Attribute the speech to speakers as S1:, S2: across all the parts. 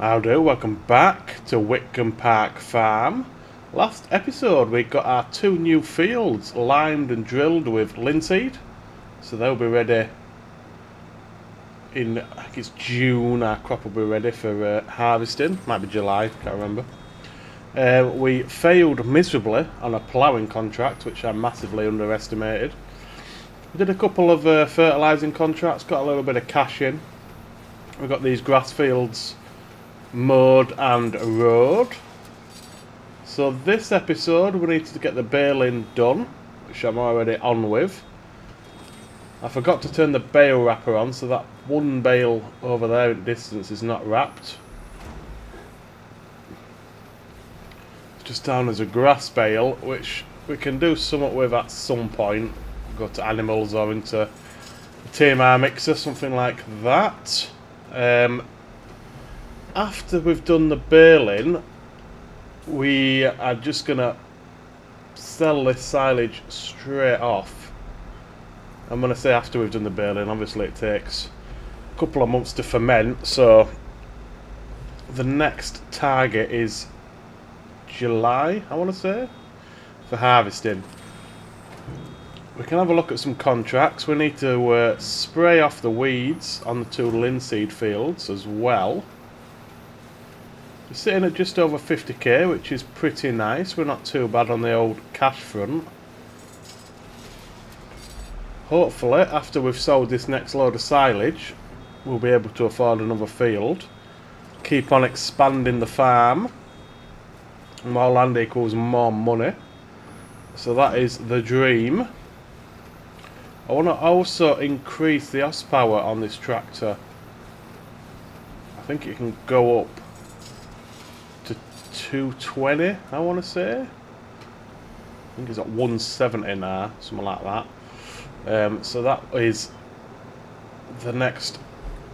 S1: How do? Welcome back to Witcombe Park Farm. Last episode we got our 2 new fields limed and drilled with linseed. So they'll be ready in, I think it's June, our crop will be ready for harvesting. Might be July, can't remember. We failed miserably on a ploughing contract, which I massively underestimated. We did a couple of fertilising contracts, got a little bit of cash in. We got these grass fields mowed and rowed. So this episode we need to get the baling done, which I'm already on with. I forgot to turn the bale wrapper on, so that one bale over there in distance is not wrapped. It's just down as a grass bale, which we can do something with at some point. Go to animals or into a TMR mixer, something like that. After we've done the baling, we are just going to sell this silage straight off. I'm going to say after we've done the baling, obviously it takes a couple of months to ferment, so the next target is July, I want to say, for harvesting. We can have a look at some contracts. We need to spray off the weeds on the 2 linseed fields as well. We're sitting at just over 50k, which is pretty nice. We're not too bad on the old cash front. Hopefully, after we've sold this next load of silage, we'll be able to afford another field. Keep on expanding the farm. More land equals more money. So that is the dream. I want to also increase the horsepower on this tractor. I think it can go up to 220, I want to say. I think it's at 170 now, something like that. So that is the next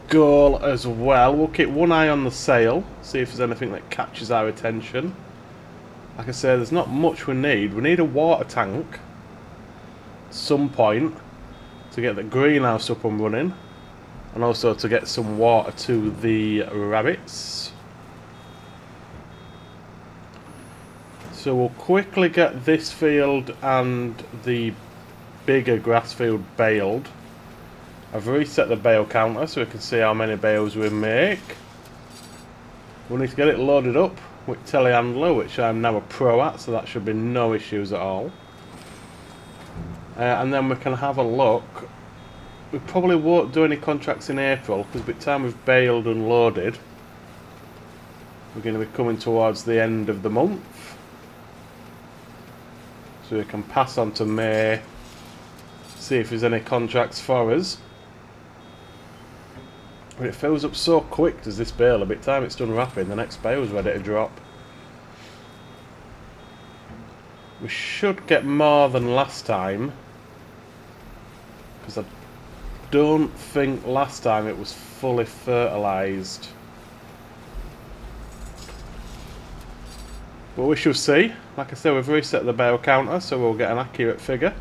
S1: goal as well. We'll keep one eye on the sail, see if there's anything that catches our attention. Like I say, there's not much we need. We need a water tank at some point to get the greenhouse up and running, and also to get some water to the rabbits. So we'll quickly get this field and the bigger grass field baled. I've reset the bale counter so we can see how many bales we make. We'll need to get it loaded up with telehandler, which I'm now a pro at, so that should be no issues at all. And then we can have a look. We probably won't do any contracts in April, because by the time we've baled and loaded, we're going to be coming towards the end of the month. So we can pass on to May, see if there's any contracts for us. But it fills up so quick, does this bale. By the time it's done wrapping, the next bale's ready to drop. We should get more than last time, because I don't think last time it was fully fertilised. But we shall see. Like I said, we've reset the bale counter, so we'll get an accurate figure.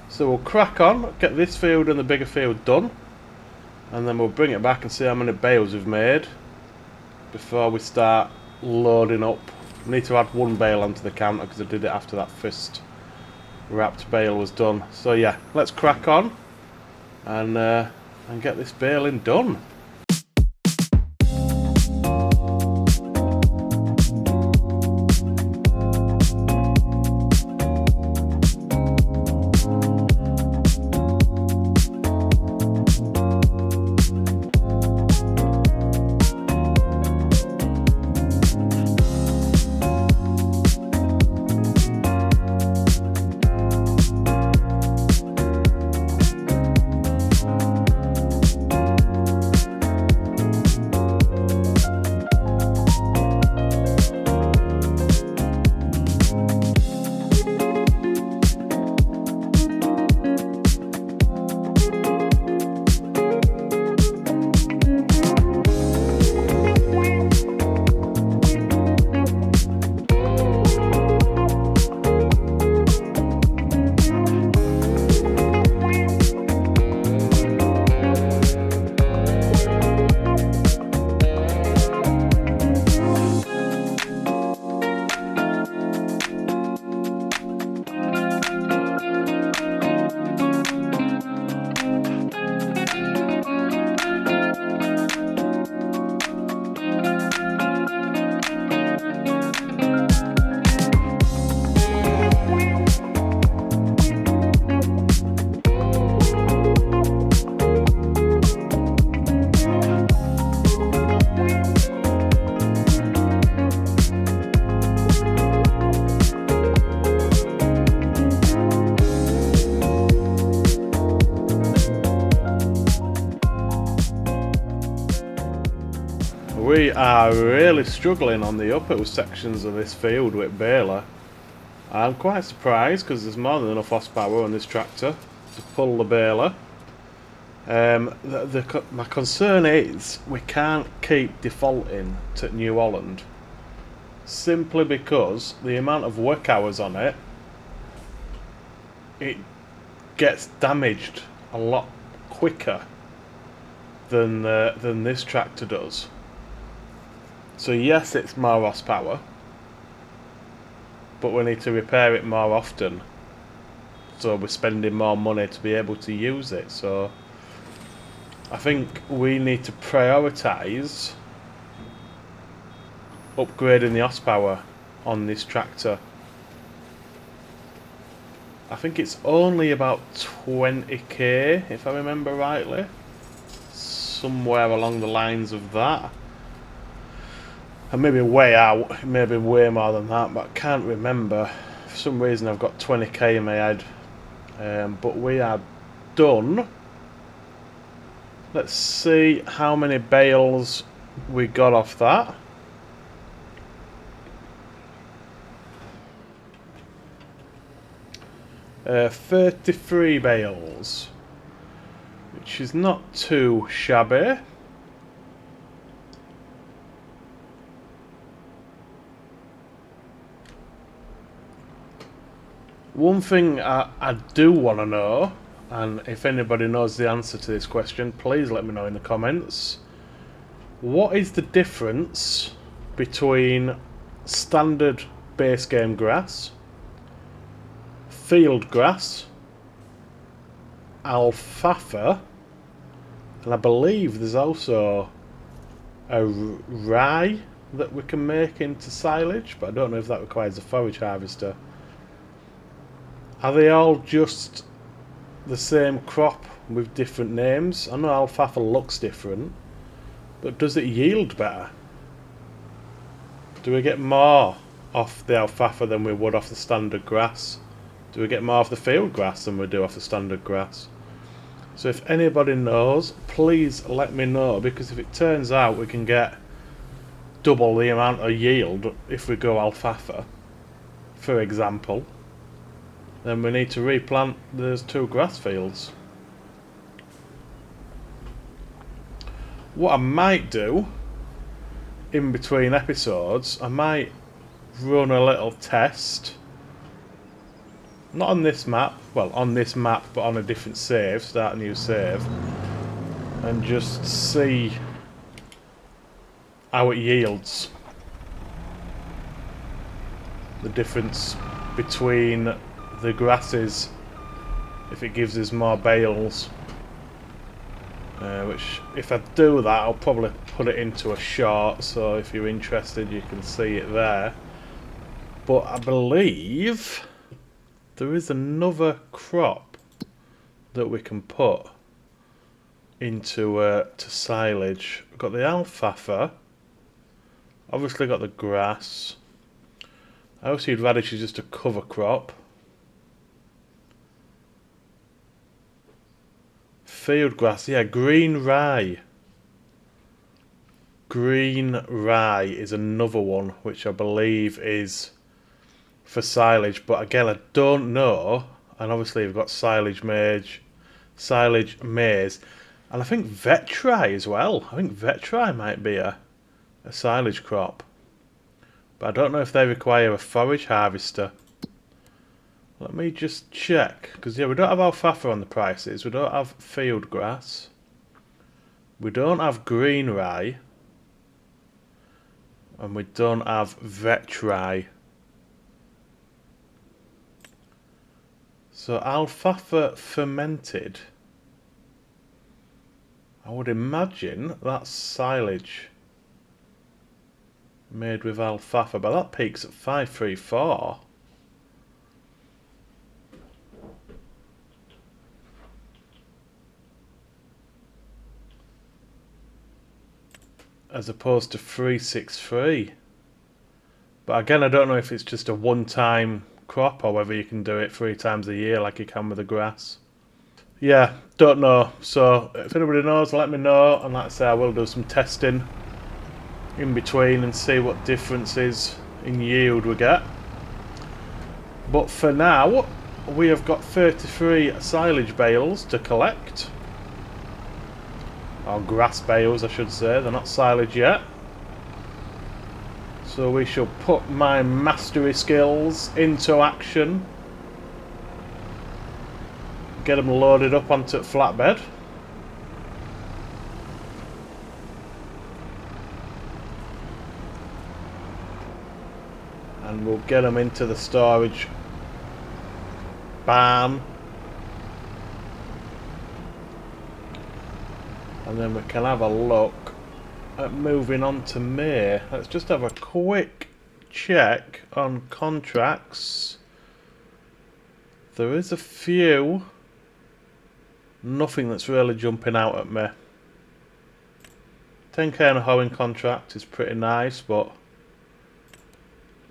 S1: So we'll crack on, get this field and the bigger field done, and then we'll bring it back and see how many bales we've made before we start loading up. I need to add 1 bale onto the counter because I did it after that first wrapped bale was done. So yeah, let's crack on and get this baling done. We are really struggling on the upper sections of this field with baler. I'm quite surprised because there's more than enough horsepower on this tractor to pull the baler. My concern is we can't keep defaulting to New Holland simply because the amount of work hours on it gets damaged a lot quicker than this tractor does. So yes, it's more horsepower, but we need to repair it more often, so we're spending more money to be able to use it. So I think we need to prioritise upgrading the horsepower on this tractor. I think it's only about 20k if I remember rightly, somewhere along the lines of that. And maybe way out, maybe way more than that, but I can't remember. For some reason I've got 20k in my head. But we are done. Let's see how many bales we got off that. Uh, 33 bales, which is not too shabby. One thing I do want to know, and if anybody knows the answer to this question, please let me know in the comments. What is the difference between standard base game grass, field grass, alfalfa, and I believe there's also a rye that we can make into silage, but I don't know if that requires a forage harvester. Are they all just the same crop with different names? I know alfalfa looks different, but does it yield better? Do we get more off the alfalfa than we would off the standard grass? Do we get more off the field grass than we do off the standard grass? So if anybody knows, please let me know, because if it turns out we can get double the amount of yield if we go alfalfa, for example, then we need to replant those 2 grass fields. What I might do in between episodes, I might run a little test. Not on this map, well on this map, but on a different save, start a new save, and just see how it yields. The difference between the grasses, if it gives us more bales. Which, if I do that, I'll probably put it into a short, so if you're interested you can see it there. But I believe there is another crop that we can put into to silage. We've got the alfalfa, obviously got the grass. I also see radish is just a cover crop. Field grass, yeah, green rye. Green rye is another one which I believe is for silage, but again I don't know. And obviously we've got silage maize, and I think vet rye as well. I think vet rye might be a silage crop, but I don't know if they require a forage harvester. Let me just check, because yeah, we don't have alfalfa on the prices, we don't have field grass, we don't have green rye, and we don't have vet rye. So alfalfa fermented, I would imagine that's silage made with alfalfa, but that peaks at 534. As opposed to 363. But again, I don't know if it's just a one-time crop or whether you can do it 3 times a year like you can with the grass. Yeah, don't know. So if anybody knows, let me know, and like I say, I will do some testing in between and see what differences in yield we get. But for now, we have got 33 silage bales to collect. Or grass bales, I should say. They're not silage yet. So we shall put my mastery skills into action. Get them loaded up onto flatbed. And we'll get them into the storage barn. And then we can have a look at moving on to May. Let's just have a quick check on contracts. There is a few. Nothing that's really jumping out at me. 10k on a hoeing contract is pretty nice, but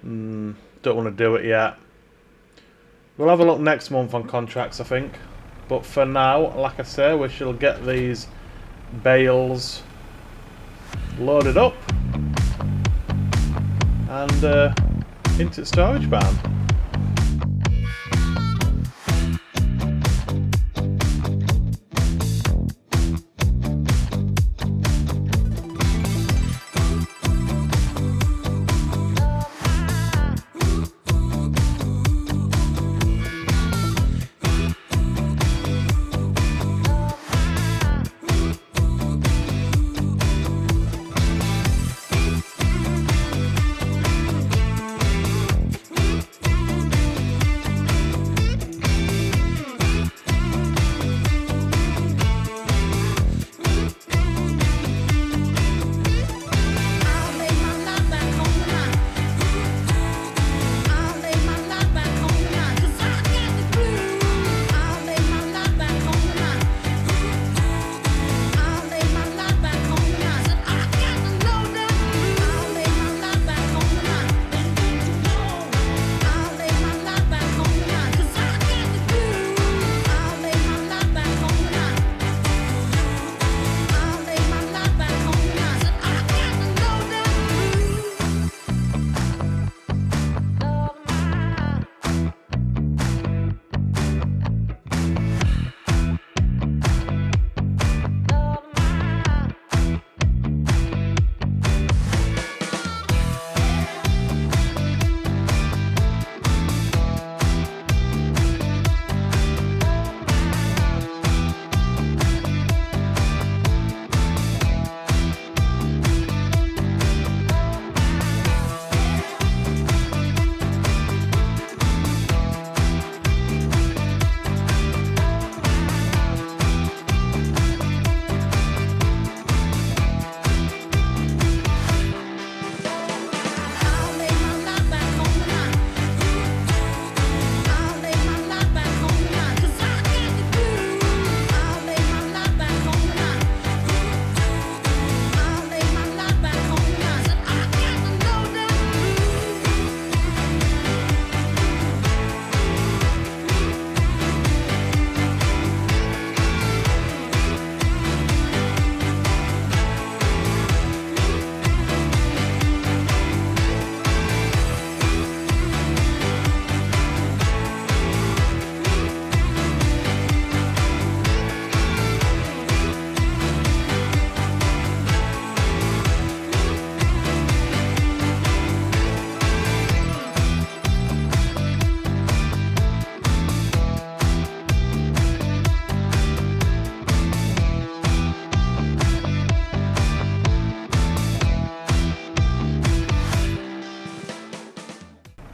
S1: don't want to do it yet. We'll have a look next month on contracts, I think. But for now, like I say, we shall get these bales loaded up and into the storage barn.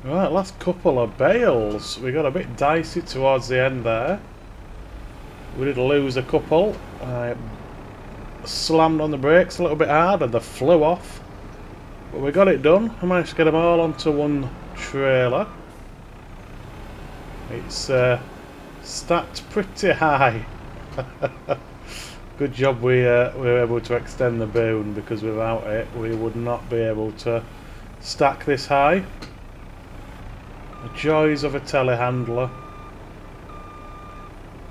S1: Right, last couple of bales. We got a bit dicey towards the end there. We did lose a couple. I slammed on the brakes a little bit hard and they flew off. But we got it done. I managed to get them all onto one trailer. It's stacked pretty high. Good job we were able to extend the boom, because without it we would not be able to stack this high. The joys of a telehandler.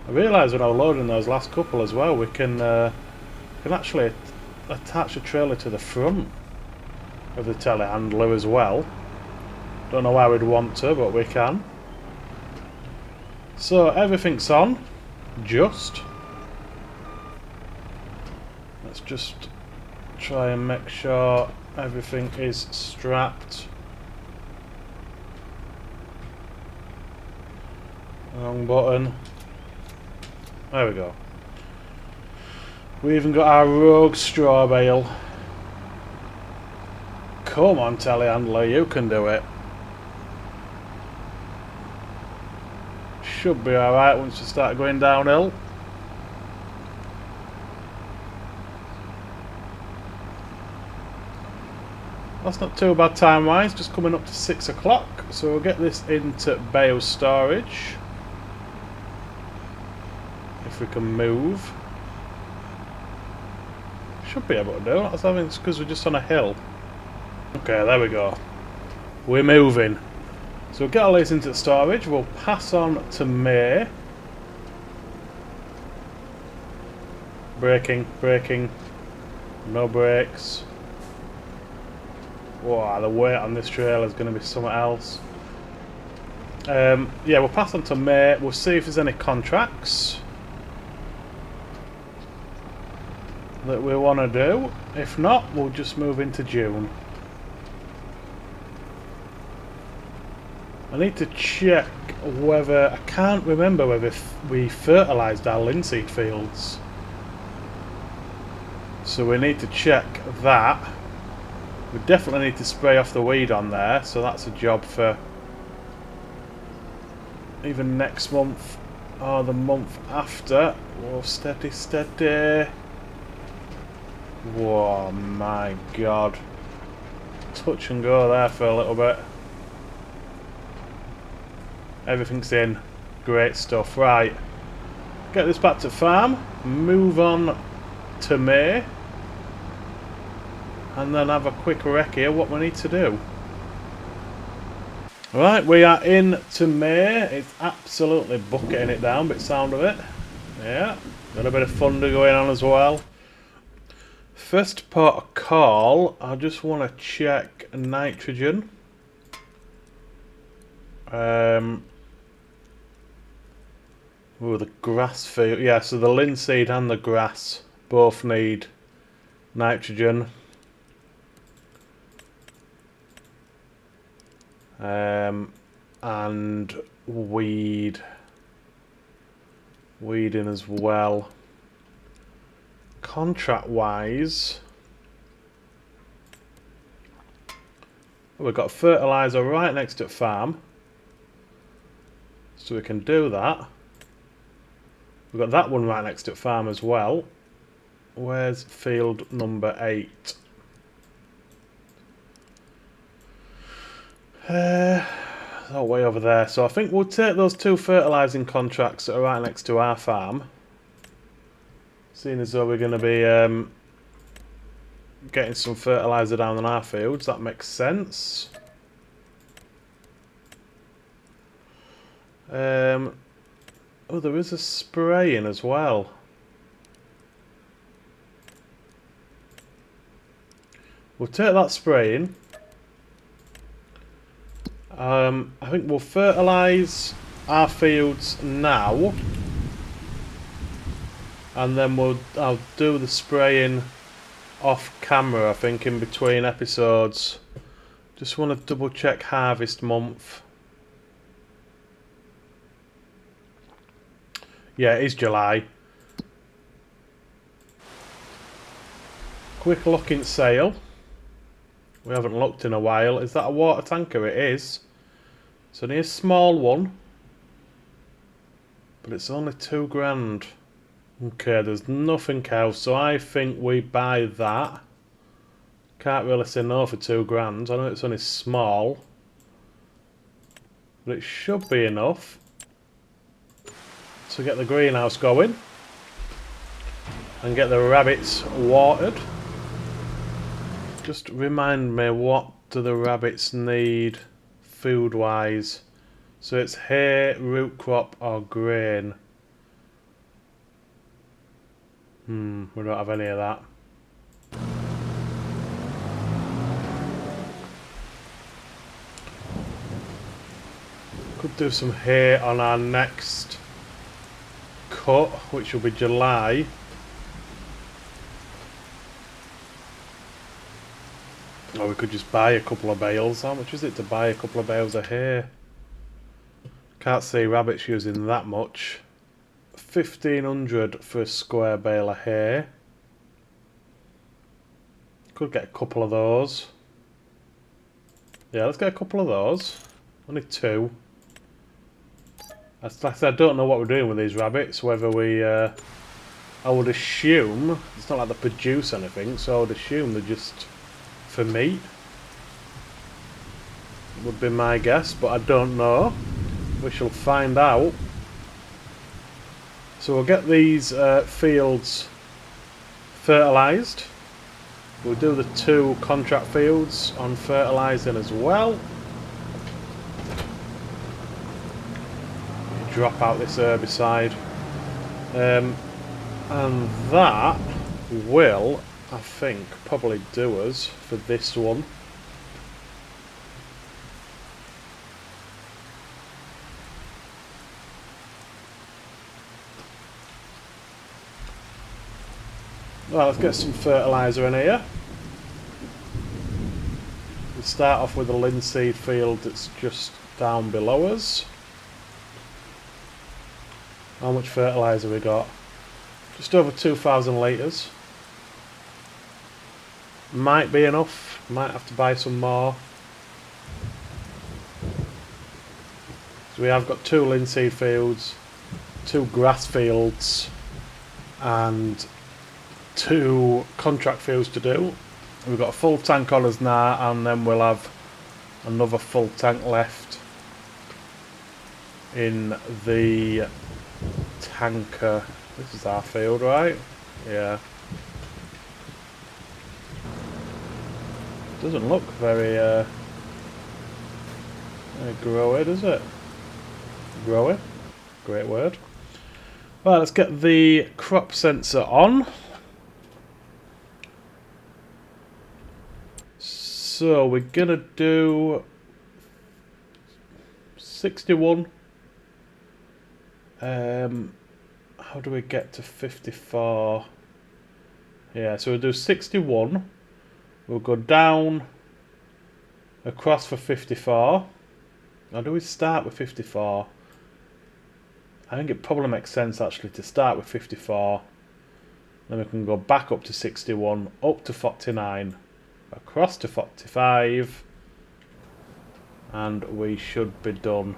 S1: I realised when I was loading those last couple as well, we can actually attach a trailer to the front. of the telehandler as well. Don't know why we'd want to, but we can. So everything's on. Let's just try and make sure everything is strapped. Wrong button. There we go. We even got our rogue straw bale. Come on, telehandler, you can do it. Should be alright once we start going downhill. That's not too bad time wise, just coming up to 6 o'clock. So we'll get this into Bales storage. If we can move. Should be able to do it. That's because we're just on a hill. Okay, there we go. We're moving. So we'll get all these into the storage. We'll pass on to May. Braking. No brakes. Wow, the weight on this trailer is going to be something else. Yeah, we'll pass on to May. We'll see if there's any contracts that we want to do. If not, we'll just move into June. I need to check whether... I can't remember whether we fertilised our linseed fields. So we need to check that. We definitely need to spray off the weed on there, so that's a job for even next month or the month after. Whoa, steady. Whoa, my god. Touch and go there for a little bit. Everything's in. Great stuff. Right. Get this back to farm. Move on to May. And then have a quick recce of what we need to do. Right, we are in to May. It's absolutely bucketing it down, bit sound of it. Yeah, got a bit of thunder going on as well. First port of call, I just want to check nitrogen. Oh, the grass field. Yeah, so the linseed and the grass both need nitrogen. And weeding as well. Contract wise, we've got fertiliser right next to farm, so we can do that. We've got that one right next to farm as well. Where's field number 8? Oh, way over there. So I think we'll take those 2 fertilising contracts that are right next to our farm. Seeing as though we're going to be getting some fertiliser down on our fields, that makes sense. Oh, there is a spraying as well. We'll take that spraying. I think we'll fertilise our fields now, and then I'll do the spraying off camera, I think, in between episodes. Just want to double check harvest month. Yeah, it is July. Quick look in sale. We haven't looked in a while. Is that a water tanker? It is. It's only a small one, but it's only £2,000. Okay, there's nothing else, so I think we buy that. Can't really say no for £2,000. I know it's only small, but it should be enough to get the greenhouse going and get the rabbits watered. Just remind me, what do the rabbits need food wise? So it's hay, root crop or grain. We don't have any of that. Could do some hay on our next cut, which will be July. Or we could just buy a couple of bales. How much is it to buy a couple of bales of hay? Can't see rabbits using that much. 1,500 for a square bale of hay. Could get a couple of those. Yeah, let's get a couple of those. Only 2. Like I said, I don't know what we're doing with these rabbits. Whether we... I would assume... It's not like they produce anything, so I would assume they're just for meat. Would be my guess, but I don't know. We shall find out. So we'll get these fields fertilised. We'll do the 2 contract fields on fertilising as well. Drop out this herbicide. And that will, I think, probably do us for this one. Well, let's get some fertiliser in here. We'll start off with the linseed field that's just down below us. How much fertiliser we got? Just over 2,000 litres. Might be enough. Might have to buy some more. So we have got 2 linseed fields, 2 grass fields, and 2 contract fields to do. We've got a full tank on us now, and then we'll have another full tank left in the tanker. This is our field, right? Yeah. Doesn't look very growy, does it? Growy? Great word. Right, let's get the crop sensor on. So we're gonna do 61. How do we get to 54? Yeah, so we'll do 61. We'll go down across for 54. Or do we start with 54? I think it probably makes sense actually to start with 54. Then we can go back up to 61, up to 49, across to 45, and we should be done.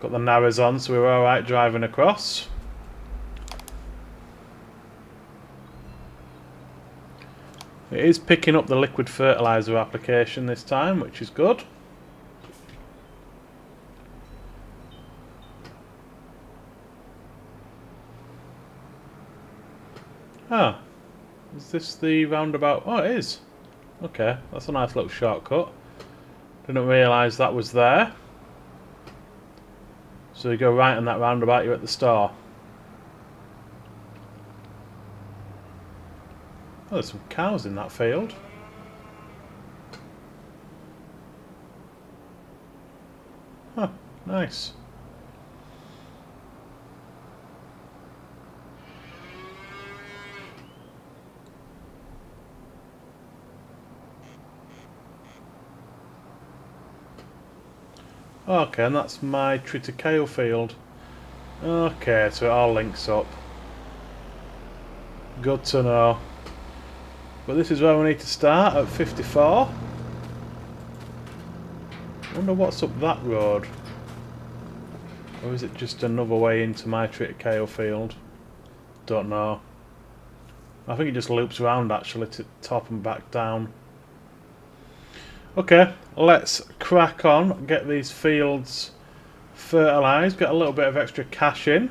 S1: Got the narrows on, so we're alright driving across. It is picking up the liquid fertiliser application this time, which is good. Ah, is this the roundabout? Oh, it is. Okay, that's a nice little shortcut. Didn't realise that was there. So you go right on that roundabout, you're at the store. Oh, there's some cows in that field. Huh, nice. Okay, and that's my triticale field. Okay, so it all links up. Good to know. But this is where we need to start, at 54. I wonder what's up that road. Or is it just another way into my triticale field? Don't know. I think it just loops around actually to top and back down. Okay, let's crack on, get these fields fertilised, get a little bit of extra cash in.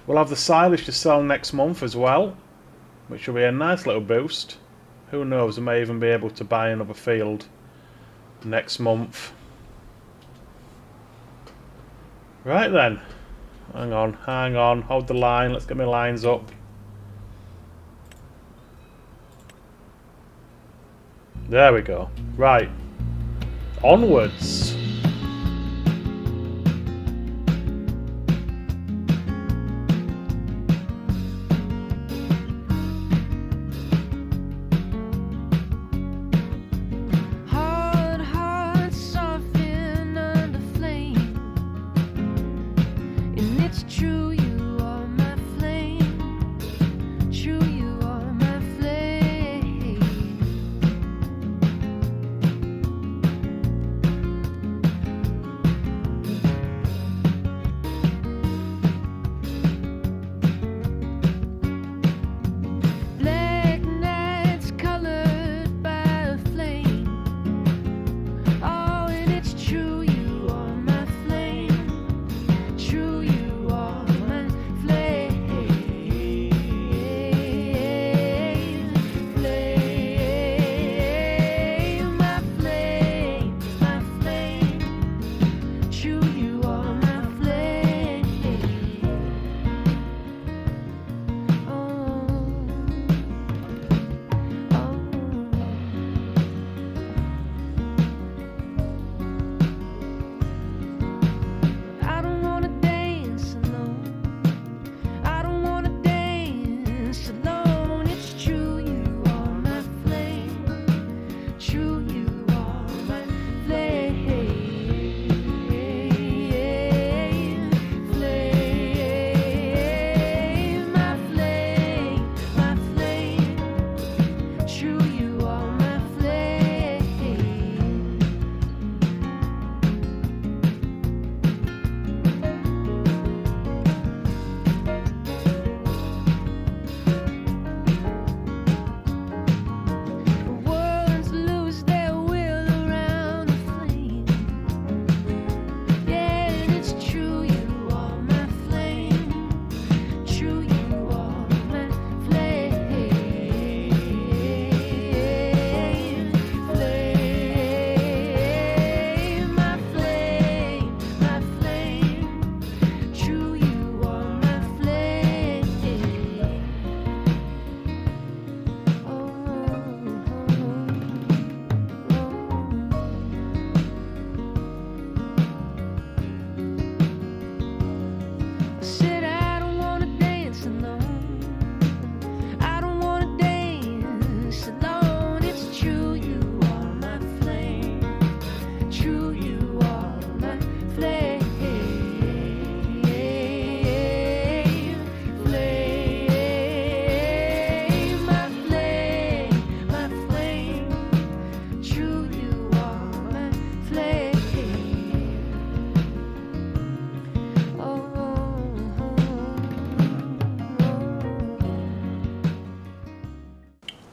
S1: We'll have the silage to sell next month as well, which will be a nice little boost. Who knows, I may even be able to buy another field next month. Right then, hang on, hold the line, let's get my lines up. There we go. Right. Onwards.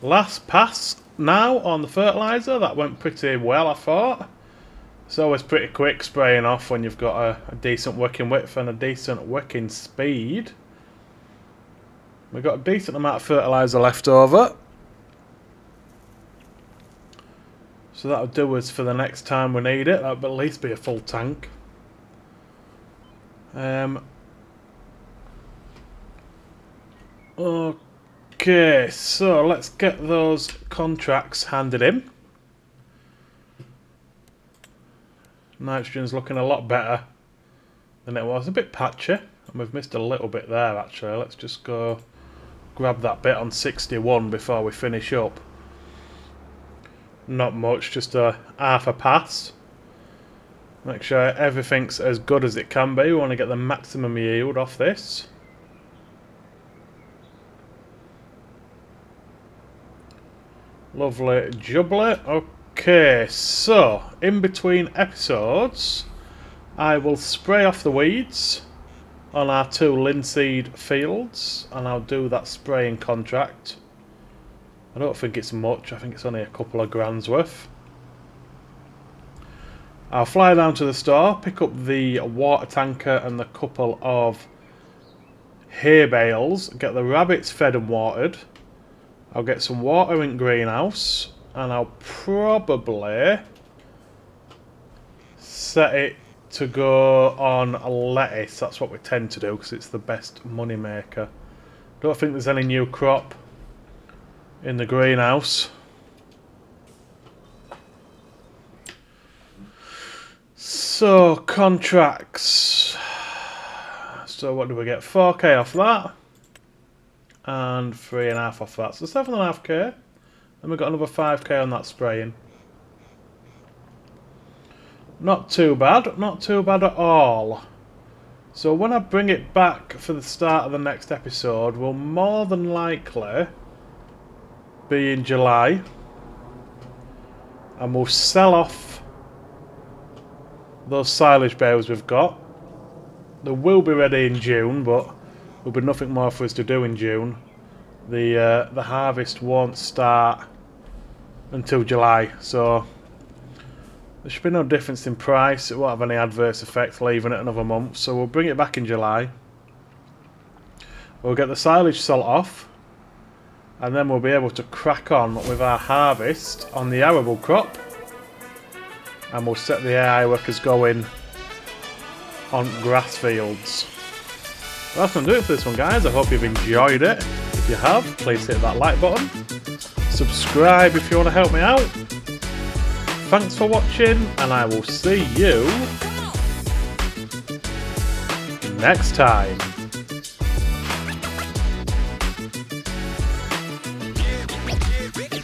S1: Last pass now on the fertiliser. That went pretty well, I thought. It's always pretty quick spraying off when you've got a decent working width and a decent working speed. We've got a decent amount of fertiliser left over. So that'll do us for the next time we need it. That'll at least be a full tank. Okay, so let's get those contracts handed in. Nitrogen's looking a lot better than it was. A bit patchy, and we've missed a little bit there actually. Let's just go grab that bit on 61 before we finish up. Not much, just a half a pass. Make sure everything's as good as it can be. We want to get the maximum yield off this. Lovely jubbly. Okay, so in between episodes I will spray off the weeds on our 2 linseed fields, and I'll do that spraying contract. I don't think it's much, I think it's only a couple of grand's worth. I'll fly down to the store, pick up the water tanker and the couple of hay bales, get the rabbits fed and watered. I'll get some water in greenhouse, and I'll probably set it to go on lettuce. That's what we tend to do because it's the best money maker. Don't think there's any new crop in the greenhouse. So, contracts. So what do we get? 4k off that. And 3.5 off that. So 7.5k. And we've got another 5k on that spraying. Not too bad. Not too bad at all. So when I bring it back for the start of the next episode, we'll more than likely be in July. And we'll sell off those silage bales we've got. They will be ready in June, but there'll be nothing more for us to do in June. The harvest won't start until July, so there should be no difference in price. It won't have any adverse effects leaving it another month, so we'll bring it back in July. We'll get the silage sold off, and then we'll be able to crack on with our harvest on the arable crop, and we'll set the AI workers going on grass fields. Well, that's going to do it for this one, guys. I hope you've enjoyed it. If you have, please hit that like button. Subscribe if you want to help me out. Thanks for watching, and I will see you next time.